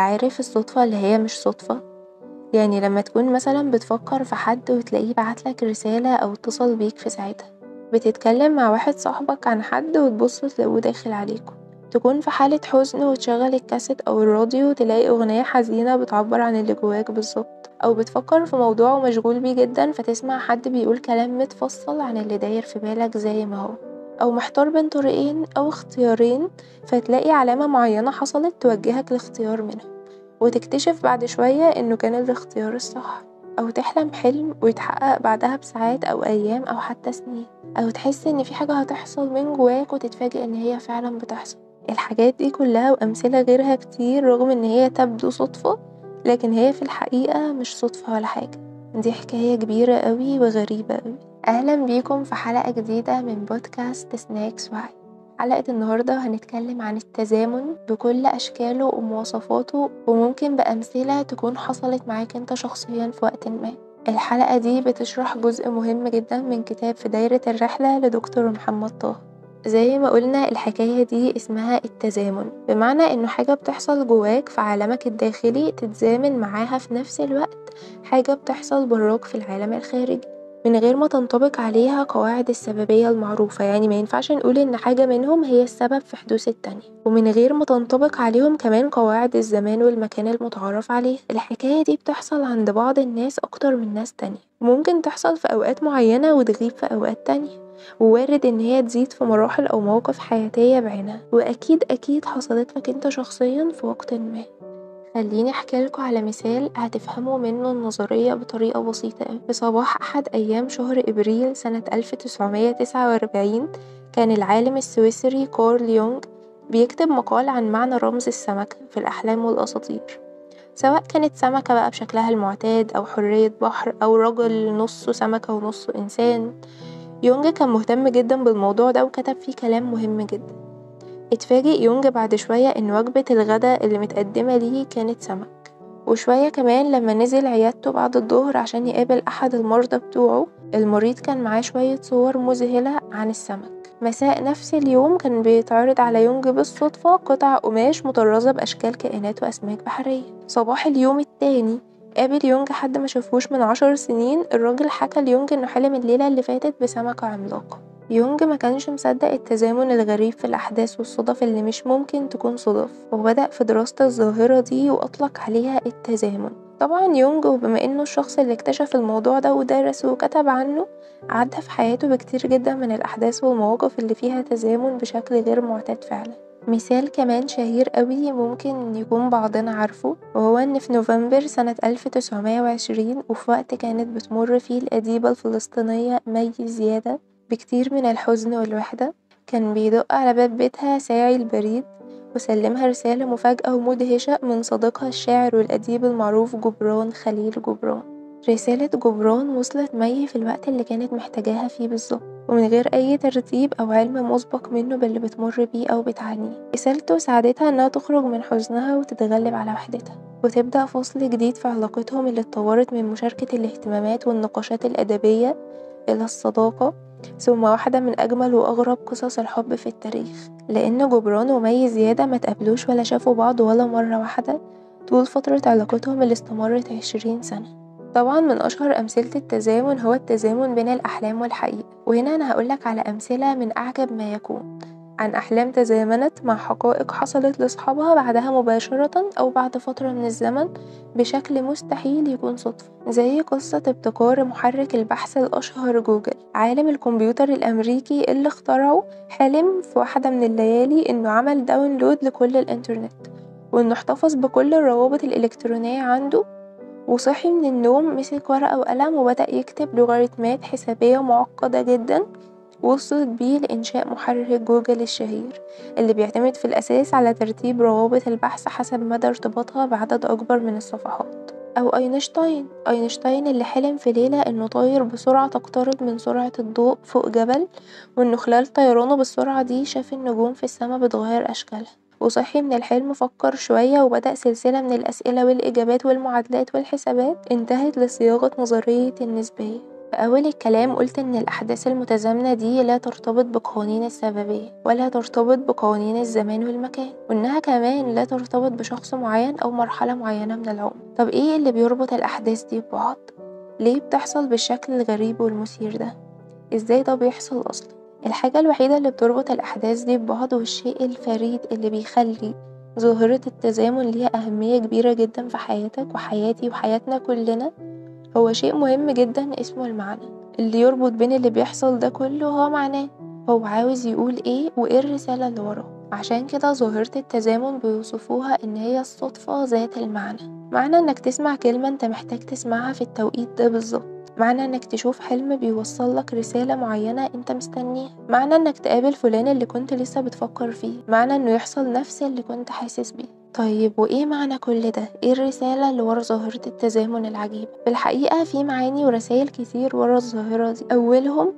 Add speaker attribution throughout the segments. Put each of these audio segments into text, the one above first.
Speaker 1: عارف الصدفة اللي هي مش صدفة؟ يعني لما تكون مثلا بتفكر في حد وتلاقيه بعتلك رسالة أو اتصل بيك في ساعتها، بتتكلم مع واحد صاحبك عن حد وتبص تلاقوه داخل عليكم، تكون في حالة حزن وتشغل الكاسيت أو الراديو تلاقي أغنية حزينة بتعبر عن اللي جواك بالظبط، أو بتفكر في موضوع ومشغول بيه جدا فتسمع حد بيقول كلام متفصل عن اللي داير في بالك زي ما هو، أو محتار بين طريقين أو اختيارين فتلاقي علامة معينة حصلت توجهك لاختيار منهم، وتكتشف بعد شوية إنه كان الاختيار الصح، أو تحلم حلم ويتحقق بعدها بساعات أو أيام أو حتى سنين، أو تحس إن في حاجة هتحصل من جواك وتتفاجئ إن هي فعلا بتحصل. الحاجات دي كلها وأمثلة غيرها كتير رغم إن هي تبدو صدفة، لكن هي في الحقيقة مش صدفة ولا حاجة، دي حكاية كبيرة قوي وغريبة قوي. أهلا بيكم في حلقة جديدة من بودكاست سناكس وعي. حلقة النهاردة هنتكلم عن التزامن بكل أشكاله ومواصفاته، وممكن بأمثلة تكون حصلت معاك انت شخصيا في وقت ما. الحلقة دي بتشرح جزء مهم جدا من كتاب في دايرة الرحلة لدكتور محمد طه. زي ما قلنا الحكاية دي اسمها التزامن، بمعنى انه حاجة بتحصل جواك في عالمك الداخلي تتزامن معاها في نفس الوقت حاجة بتحصل براك في العالم الخارجي، من غير ما تنطبق عليها قواعد السببية المعروفة. يعني ما ينفعش نقول إن حاجة منهم هي السبب في حدوث التانية، ومن غير ما تنطبق عليهم كمان قواعد الزمان والمكان المتعارف عليه. الحكاية دي بتحصل عند بعض الناس أكتر من ناس تانية، ممكن تحصل في أوقات معينة وتغيب في أوقات تانية، ووارد إن هي تزيد في مراحل أو مواقف حياتية بعينها، وأكيد حصلت لك أنت شخصيا في وقت ما. خليني أحكي لكم على مثال هتفهموا منه النظرية بطريقة بسيطة أوي. في صباح أحد أيام شهر إبريل سنة 1949 كان العالم السويسري كارل يونغ بيكتب مقال عن معنى رمز السمكة في الأحلام والأساطير، سواء كانت سمكة بقى بشكلها المعتاد أو حرية بحر أو رجل نصه سمكة ونصه إنسان. يونغ كان مهتم جدا بالموضوع ده وكتب فيه كلام مهم جدا. اتفاجئ يونج بعد شوية إن وجبة الغداء اللي متقدمة ليه كانت سمك، وشوية كمان لما نزل عيادته بعد الظهر عشان يقابل أحد المرضى بتوعه، المريض كان معاه شوية صور مذهلة عن السمك. مساء نفس اليوم كان بيتعرض على يونج بالصدفة قطع قماش مطرزة بأشكال كائنات وأسماك بحرية. صباح اليوم التاني قابل يونج حد ما شافوش من 10 سنين. الراجل حكى ليونج إنه حلم الليلة اللي فاتت بسمكة عملاقة. يونج ما كانش مصدق التزامن الغريب في الأحداث والصدف اللي مش ممكن تكون صدف، وبدأ في دراسة الظاهرة دي وأطلق عليها التزامن. طبعا يونج وبما إنه الشخص اللي اكتشف الموضوع ده ودرسه وكتب عنه، عدى في حياته بكتير جدا من الأحداث والمواقف اللي فيها تزامن بشكل غير معتاد فعلا. مثال كمان شهير قوي ممكن يكون بعضنا عارفه، وهو إن في نوفمبر سنة 1920 وفي وقت كانت بتمر فيه الأديبة الفلسطينية مي زيادة بكتير من الحزن والوحدة، كان بيدق على باب بيتها ساعي البريد وسلمها رسالة مفاجأة ومدهشة من صديقها الشاعر والأديب المعروف جبران خليل جبران. رسالة جبران وصلت مي في الوقت اللي كانت محتاجاها فيه بالظبط، ومن غير أي ترتيب أو علم مسبق منه باللي بتمر بيه أو بتعانيه. رسالته ساعدتها إنها تخرج من حزنها وتتغلب على وحدتها، وتبدأ فصل جديد في علاقتهم اللي اتطورت من مشاركة الاهتمامات والنقاشات الأدبية إلى الصداقة، ثم واحدة من أجمل وأغرب قصص الحب في التاريخ، لأن جبران ومي زيادة ما تقابلوش ولا شافوا بعض ولا مرة واحدة طول فترة علاقتهم اللي استمرت 20 سنة. طبعا من أشهر أمثلة التزامن هو التزامن بين الأحلام والحقيقة، وهنا أنا هقولك على أمثلة من أعجب ما يكون عن أحلام تزامنت مع حقائق حصلت لأصحابها بعدها مباشرة أو بعد فترة من الزمن بشكل مستحيل يكون صدفة، زي قصة ابتكار محرك البحث الأشهر جوجل. عالم الكمبيوتر الأمريكي اللي اخترعه حلم في واحدة من الليالي إنه عمل داونلود لكل الإنترنت، وإنه احتفظ بكل الروابط الإلكترونية عنده، وصحي من النوم مسك ورقة وقلم وبدأ يكتب لوغاريتمات حسابية معقدة جدا وصلت بيه لإنشاء محرك جوجل الشهير، اللي بيعتمد في الأساس على ترتيب روابط البحث حسب مدى ارتباطها بعدد أكبر من الصفحات. أو أينشتاين اللي حلم في ليلة إنه طاير بسرعة تقترب من سرعة الضوء فوق جبل، وإنه خلال طيرانه بالسرعة دي شاف النجوم في السماء بتغير أشكالها، وصحي من الحلم فكر شوية وبدأ سلسلة من الأسئلة والإجابات والمعادلات والحسابات انتهت لصياغة نظرية النسبية. في أول الكلام قلت إن الأحداث المتزامنة دي لا ترتبط بقوانين السببية ولا ترتبط بقوانين الزمان والمكان، وإنها كمان لا ترتبط بشخص معين أو مرحلة معينة من العمر. طب إيه اللي بيربط الأحداث دي ببعض؟ ليه بتحصل بالشكل الغريب والمثير ده؟ إزاي ده بيحصل أصلا؟ الحاجة الوحيدة اللي بتربط الأحداث دي ببعض والشيء الفريد اللي بيخلي ظاهرة التزامن ليها أهمية كبيرة جدا في حياتك وحياتي وحياتنا كلنا، هو شيء مهم جدا اسمه المعنى. اللي يربط بين اللي بيحصل ده كله هو معناه، هو عاوز يقول ايه وايه الرسالة اللي وراه. عشان كده ظاهرة التزامن بيوصفوها ان هي الصدفة ذات المعنى. معنى انك تسمع كلمة انت محتاج تسمعها في التوقيت ده بالظبط، معنى انك تشوف حلم بيوصلك رسالة معينة انت مستنيها، معنى انك تقابل فلان اللي كنت لسه بتفكر فيه، معنى انه يحصل نفس اللي كنت حاسس بيه. طيب وإيه معنى كل ده؟ إيه الرسالة اللي ورا ظاهرة التزامن العجيبة؟ في الحقيقة في معاني ورسائل كتير ورا الظاهرة دي. أولهم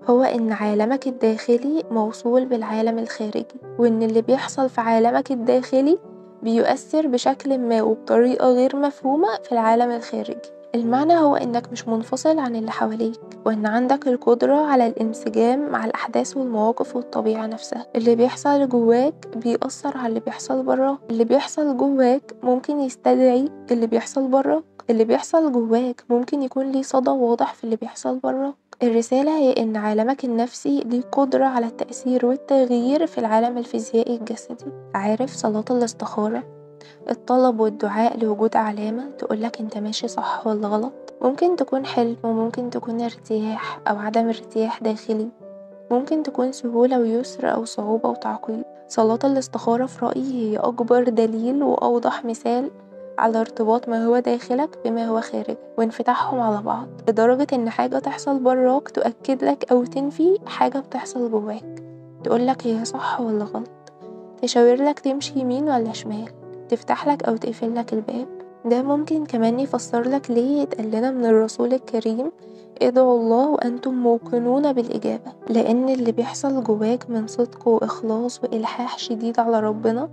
Speaker 1: هو إن عالمك الداخلي موصول بالعالم الخارجي، وإن اللي بيحصل في عالمك الداخلي بيؤثر بشكل ما وبطريقة غير مفهومة في العالم الخارجي. المعنى هو إنك مش منفصل عن اللي حواليك، وإن عندك القدرة على الانسجام مع الأحداث والمواقف والطبيعة نفسها. اللي بيحصل جواك بيأثر على اللي بيحصل براك، اللي بيحصل جواك ممكن يستدعي اللي بيحصل براك، اللي بيحصل جواك ممكن يكون ليه صدى واضح في اللي بيحصل براك. الرسالة هي إن عالمك النفسي ليه قدرة على التأثير والتغيير في العالم الفيزيائي الجسدي. عارف صلاة الاستخارة؟ الطلب والدعاء لوجود علامة تقولك انت ماشي صح ولا غلط. ممكن تكون حلم وممكن تكون ارتياح أو عدم ارتياح داخلي، ممكن تكون سهولة ويسر أو صعوبة وتعقيد. صلاة الاستخارة في رأيي هي أكبر دليل وأوضح مثال على ارتباط ما هو داخلك بما هو خارجك وانفتاحهم على بعض، لدرجة إن حاجة تحصل براك تؤكد لك أو تنفي حاجة بتحصل جواك، تقولك هي صح ولا غلط، تشاورلك تمشي يمين ولا شمال، تفتحلك أو تقفلك الباب. ده ممكن كمان يفسرلك ليه اتقال لنا من الرسول الكريم ادعوا الله وأنتم موقنون بالإجابة، لأن اللي بيحصل جواك من صدق وإخلاص وإلحاح شديد على ربنا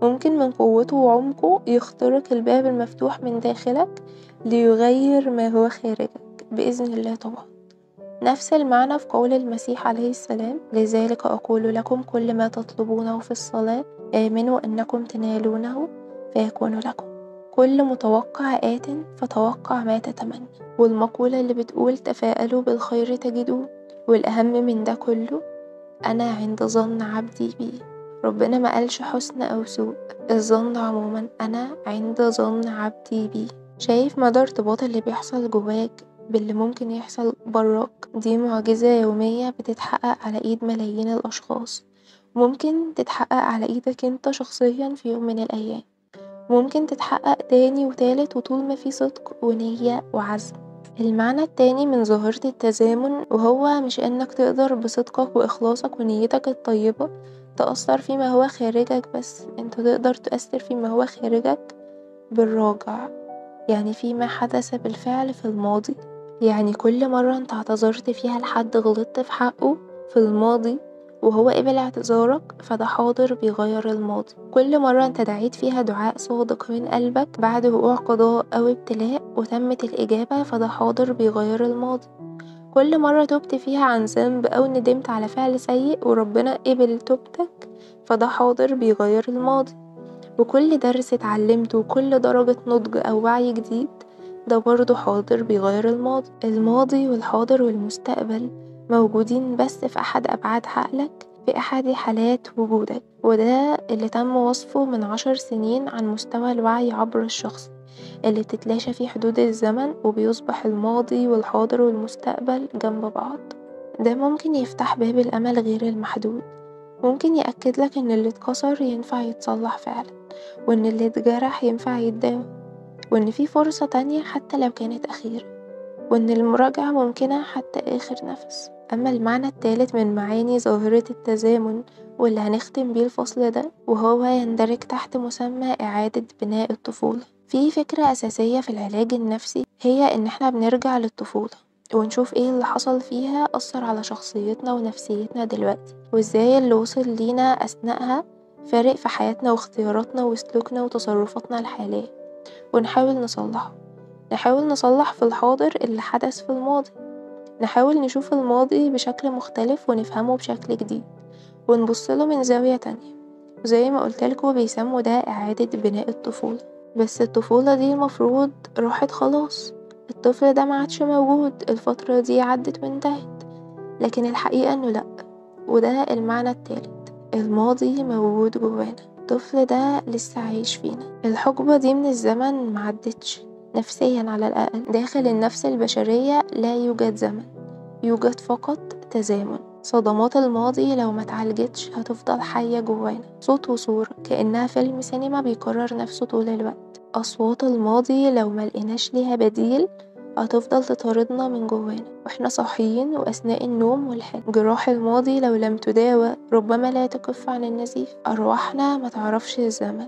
Speaker 1: ممكن من قوته وعمقه يخترق الباب المفتوح من داخلك ليغير ما هو خارجك بإذن الله طبعا. نفس المعنى في قول المسيح عليه السلام لذلك أقول لكم كل ما تطلبونه في الصلاة آمنوا أنكم تنالونه فيكون لكم. كل متوقع آت فتوقع ما تتمنى. والمقولة اللي بتقول تفاءلوا بالخير تجدوه. والأهم من ده كله أنا عند ظن عبدي بي. ربنا ما قالش حسن أو سوء، الظن عموما أنا عند ظن عبدي بي. شايف مدى ارتباط اللي بيحصل جواك باللي ممكن يحصل براك؟ دي معجزة يومية بتتحقق على ايد ملايين الأشخاص، ممكن تتحقق على ايدك انت شخصيا في يوم من الأيام، ممكن تتحقق تاني وتالت وطول ما في صدق ونية وعزم. المعنى التاني من ظاهرة التزامن وهو مش انك تقدر بصدقك وإخلاصك ونيتك الطيبة تأثر فيما هو خارجك بس، انت تقدر تؤثر فيما هو خارجك بالراجع، يعني فيما حدث بالفعل في الماضي. يعني كل مرة انت اعتذرت فيها لحد غلطت في حقه في الماضي وهو قبل اعتذارك فده حاضر بيغير الماضي. كل مرة انت دعيت فيها دعاء صادق من قلبك بعد وقوع قضاء أو ابتلاء وتمت الإجابة فده حاضر بيغير الماضي. كل مرة تبت فيها عن ذنب أو ندمت على فعل سيء وربنا قبل توبتك فده حاضر بيغير الماضي. وكل درس اتعلمته وكل درجة نضج أو وعي جديد ده برضه حاضر بيغير الماضي. الماضي والحاضر والمستقبل موجودين بس في أحد أبعاد عقلك في أحد حالات وجودك، وده اللي تم وصفه من 10 سنين عن مستوى الوعي عبر الشخص اللي بتتلاشى فيه حدود الزمن وبيصبح الماضي والحاضر والمستقبل جنب بعض. ده ممكن يفتح باب الأمل غير المحدود، ممكن يأكد لك إن اللي اتكسر ينفع يتصلح فعلا، وإن اللي اتجرح ينفع يتداوى، وإن في فرصة تانية حتى لو كانت أخيرة، وإن المراجعة ممكنة حتى آخر نفس. أما المعنى التالت من معاني ظاهرة التزامن واللي هنختم بيه الفصل ده وهو يندرج تحت مسمى إعادة بناء الطفولة. في فكرة أساسية في العلاج النفسي هي إن احنا بنرجع للطفولة ونشوف ايه اللي حصل فيها أثر على شخصيتنا ونفسيتنا دلوقتي، وازاي اللي وصل لينا أثناءها فارق في حياتنا واختياراتنا وسلوكنا وتصرفاتنا الحالية، ونحاول نصلحه. نحاول نصلح في الحاضر اللي حدث في الماضي، نحاول نشوف الماضي بشكل مختلف ونفهمه بشكل جديد ونبصله من زاوية تانية. وزي ما قلتلكوا بيسموا ده إعادة بناء الطفولة. بس الطفولة دي المفروض راحت خلاص، الطفل ده ما عادش موجود، الفترة دي عدت وانتهت. لكن الحقيقة انه لأ، وده المعنى التالت، الماضي موجود جوانا، الطفل ده لسه عايش فينا. الحقبة دي من الزمن معدتش، نفسيا على الأقل. داخل النفس البشرية لا يوجد زمن، يوجد فقط تزامن. صدمات الماضي لو ما اتعالجتش هتفضل حية جوانا، صوت وصورة كأنها فيلم سينما بيكرر نفسه طول الوقت. أصوات الماضي لو ما لقيناش ليها بديل هتفضل تطاردنا من جوانا واحنا صاحيين وأثناء النوم والحلم. جراح الماضي لو لم تداوى ربما لا تكف عن النزيف. أرواحنا ما تعرفش الزمن،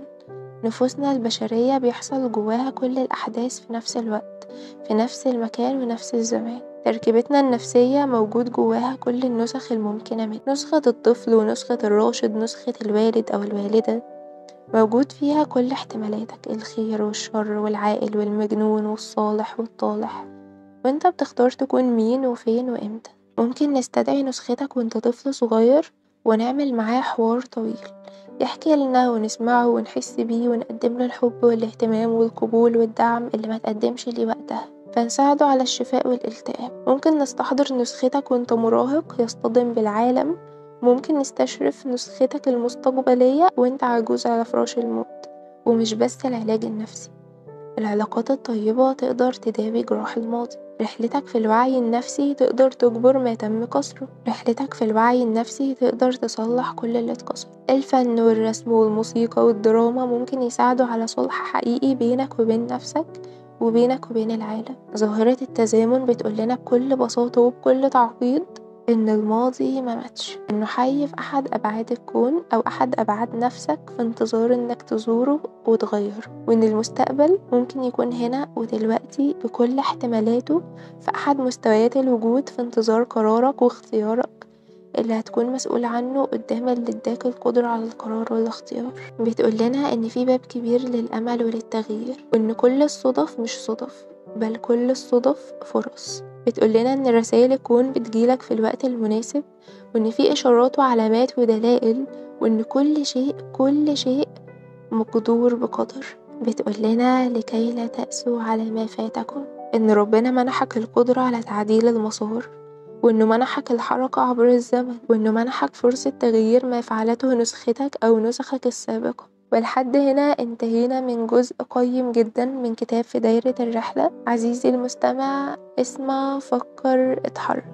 Speaker 1: نفوسنا البشرية بيحصل جواها كل الأحداث في نفس الوقت، في نفس المكان ونفس الزمان. تركيبتنا النفسية موجود جواها كل النسخ الممكنة منه، نسخة الطفل ونسخة الراشد، نسخة الوالد أو الوالدة. موجود فيها كل احتمالاتك، الخير والشر والعاقل والمجنون والصالح والطالح، وانت بتختار تكون مين وفين وامتى. ممكن نستدعي نسختك وانت طفل صغير ونعمل معاه حوار طويل، يحكي لنا ونسمعه ونحس بيه ونقدم له الحب والاهتمام والقبول والدعم اللي ما تقدمش ليه وقتها، فنساعده على الشفاء والالتئام. ممكن نستحضر نسختك وانت مراهق يصطدم بالعالم، ممكن نستشرف نسختك المستقبلية وانت عجوز على فراش الموت. ومش بس العلاج النفسي، العلاقات الطيبة تقدر تداوي جراح الماضي. رحلتك في الوعي النفسي تقدر تجبر ما تم كسره، رحلتك في الوعي النفسي تقدر تصلح كل اللي اتكسر. الفن والرسم والموسيقى والدراما ممكن يساعدوا على صلح حقيقي بينك وبين نفسك وبينك وبين العالم. ظاهرة التزامن بتقولنا بكل بساطة وبكل تعقيد إن الماضي ما ماتش، إنه حي في أحد أبعاد الكون أو أحد أبعاد نفسك في انتظار إنك تزوره وتغيره، وإن المستقبل ممكن يكون هنا ودلوقتي بكل احتمالاته في أحد مستويات الوجود في انتظار قرارك واختيارك اللي هتكون مسؤول عنه قدام اللي اداك القدرة على القرار والاختيار. بتقولنا إن في باب كبير للأمل وللتغيير، وإن كل الصدف مش صدف بل كل الصدف فرص. بتقولنا إن رسائل الكون بتجيلك في الوقت المناسب، وإن في إشارات وعلامات ودلائل، وإن كل شيء مقدور بقدر. بتقولنا لكي لا تأسوا على ما فاتكم، إن ربنا منحك القدرة على تعديل المسار، وإنه منحك الحركة عبر الزمن، وإنه منحك فرصة تغيير ما فعلته نسختك أو نسخك السابقة. ولحد هنا انتهينا من جزء قيم جدا من كتاب في دايرة الرحلة. عزيزي المستمع، اسمع، فكر، اتحرك.